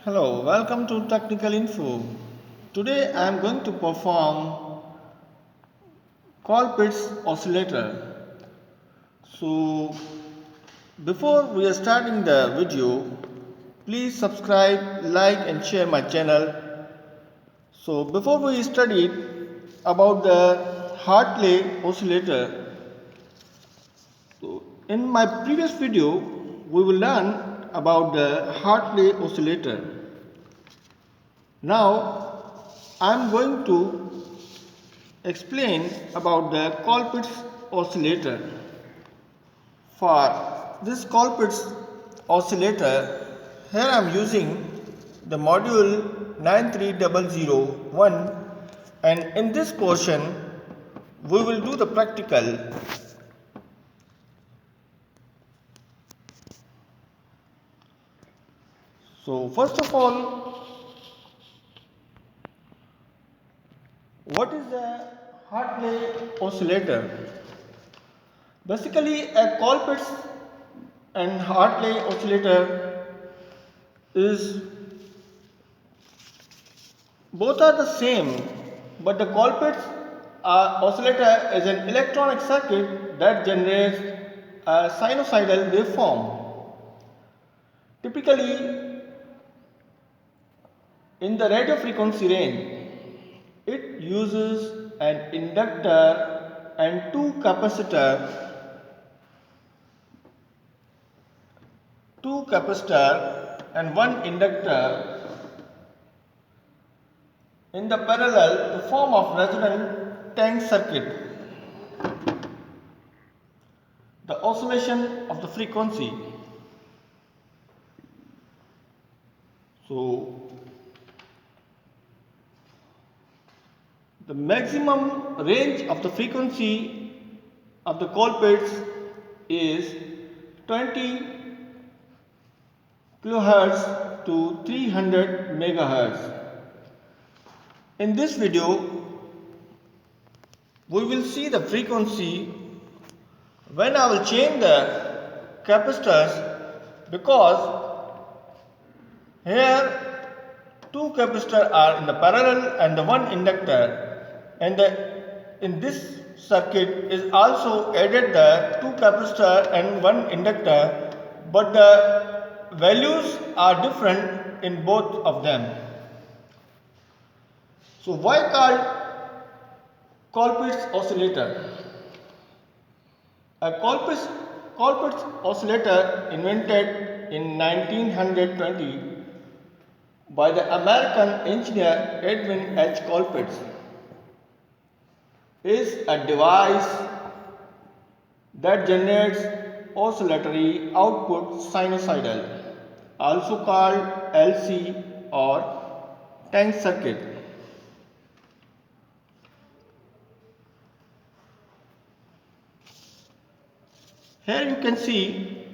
Hello, welcome to Technical Info. Today I am going to perform Colpitts oscillator. So before we are starting the video, please subscribe, like and share my channel. So before we study about the Hartley oscillator, so in my previous video we will learn about the Hartley oscillator. Now I am going to explain about the Colpitts oscillator. For this Colpitts oscillator, here I am using the module 93001, and in this portion we will do the practical. So first of all, what is a Hartley oscillator? Basically, a Colpitts and Hartley oscillator is both are the same, but the Colpitts oscillator is an electronic circuit that generates a sinusoidal waveform. Typically, in the radio frequency range, it uses an inductor and two capacitor and one inductor in the parallel to form of resonant tank circuit. The oscillation of the frequency. So the maximum range of the frequency of the Colpitts is 20 kHz to 300 MHz. In this video, we will see the frequency when I will change the capacitors, because here two capacitors are in the parallel and the one inductor, and in this circuit is also added the two capacitor and one inductor, but the values are different in both of them. So why called Colpitts oscillator? A Colpitts oscillator invented in 1920 by the American engineer Edwin H. Colpitts is a device that generates oscillatory output sinusoidal, also called LC or tank circuit. Here you can see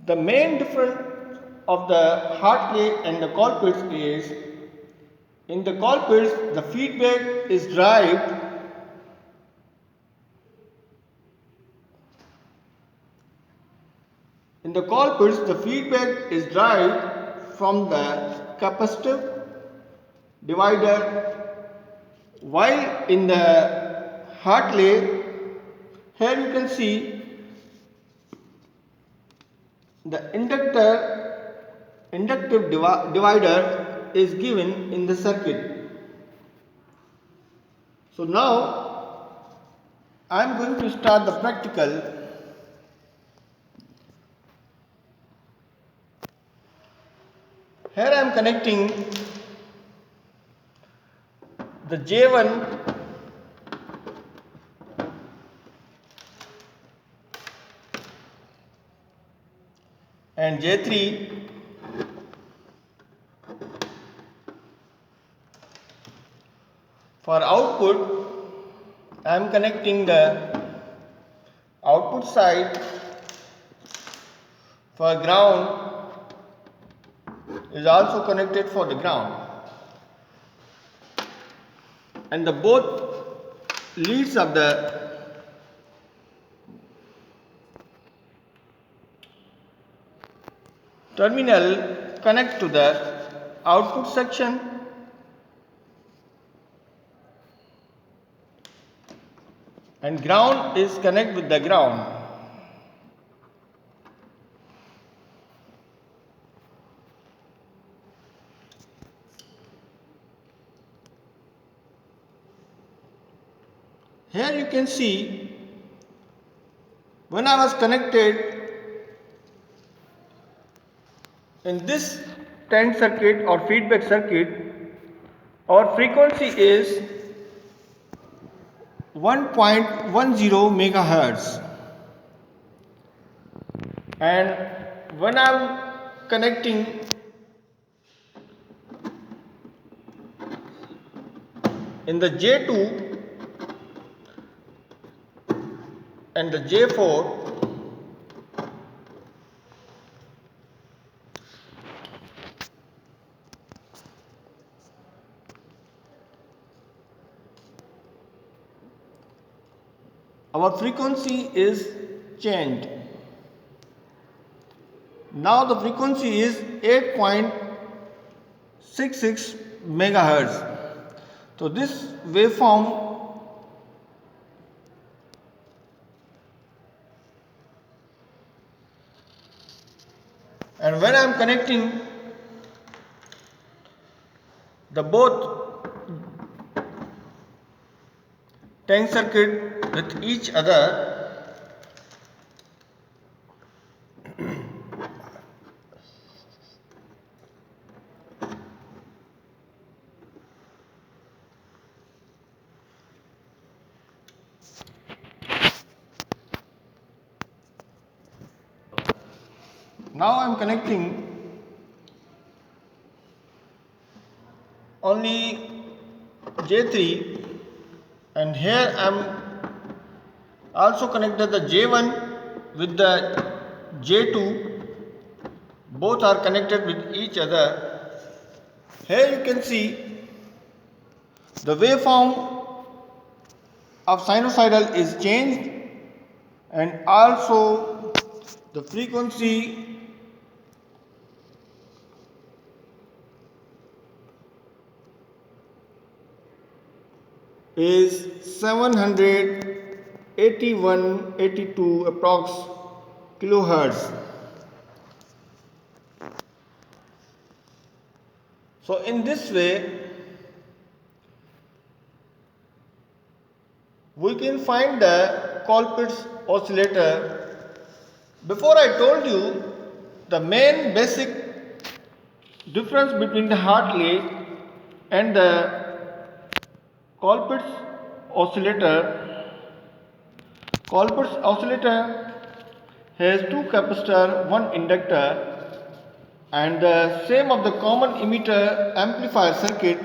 the main difference of the Hartley and the Colpitts is, in the Colpitts the feedback is derived from the capacitive divider, while in the Hartley, here you can see the inductive divider is given in the circuit. So now I am going to start the practical. Here I am connecting the J1 and J3 for output. I am connecting the output side. For ground is also connected for the ground, and the both leads of the terminal connect to the output section, and ground is connect with the ground. Here you can see when I was connected in this tank circuit or feedback circuit, our frequency is 1.10 megahertz, and when I am connecting in the J2 and the J4, our frequency is changed. Now the frequency is 8.66 megahertz. So this waveform and when I am connecting the both tank circuit with each other, now I am connecting only J3, and here I am also connected the J1 with the J2. Both are connected with each other. Here you can see the waveform of sinusoidal is changed, and also the frequency is 781.82 approx kilohertz. So in this way we can find the Colpitts oscillator. Before I told you the main basic difference between the Hartley and the Colpitts oscillator. Colpitts oscillator has two capacitor, one inductor, and the same of the common emitter amplifier circuit.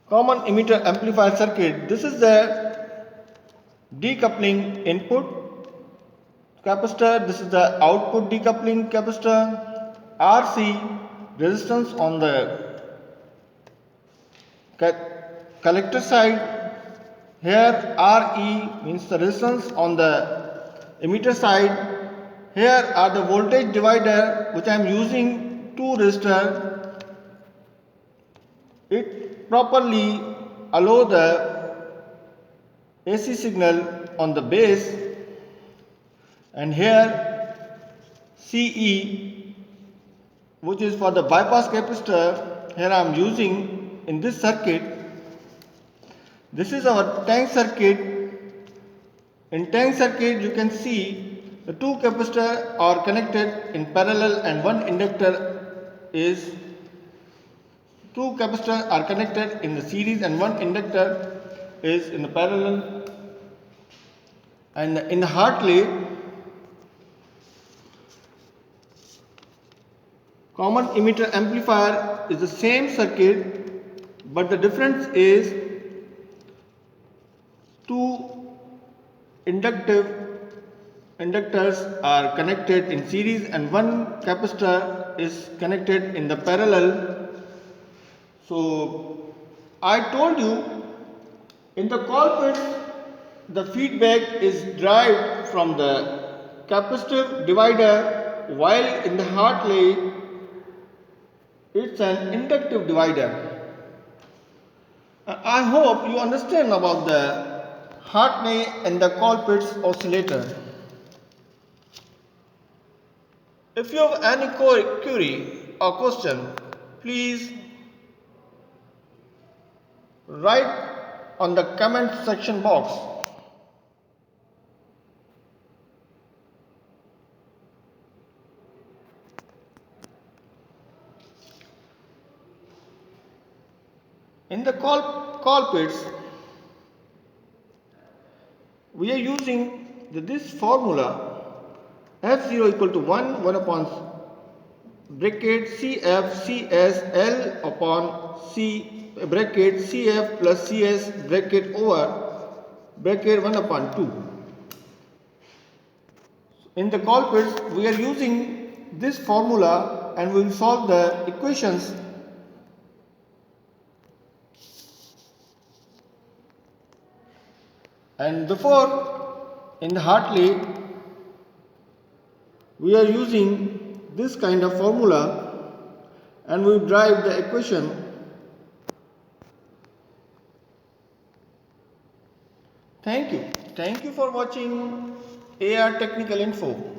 Common emitter amplifier circuit. This is the decoupling input capacitor. This is the output decoupling capacitor. RC resistance on the collector side. Here RE means the resistance on the emitter side. Here are the voltage divider which I am using 2 resistor. It properly allow the AC signal on the base, and here CE which is for the bypass capacitor. Here I am using in this circuit. This is our tank circuit. In tank circuit you can see the 2 capacitors are connected in parallel, and one inductor is 2 capacitors are connected in the series, and one inductor is in the parallel. And in the Hartley, common emitter amplifier is the same circuit, but the difference is 2 inductors are connected in series and one capacitor is connected in the parallel. So I told you in the Colpitts the feedback is derived from the capacitive divider, while in the Hartley It's an inductive divider. I hope you understand about the Hartley and the Colpitts oscillator. If you have any query or question, please write on the comment section box. In the Colpitts, we are using this formula F0 equal to 1 upon bracket CF CS L upon C bracket CF plus CS bracket over bracket 1 upon 2. In the Colpitts, we are using this formula and we will solve the equations. And before, in the Hartley, we are using this kind of formula and we derive the equation. Thank you. Thank you for watching AR Technical Info.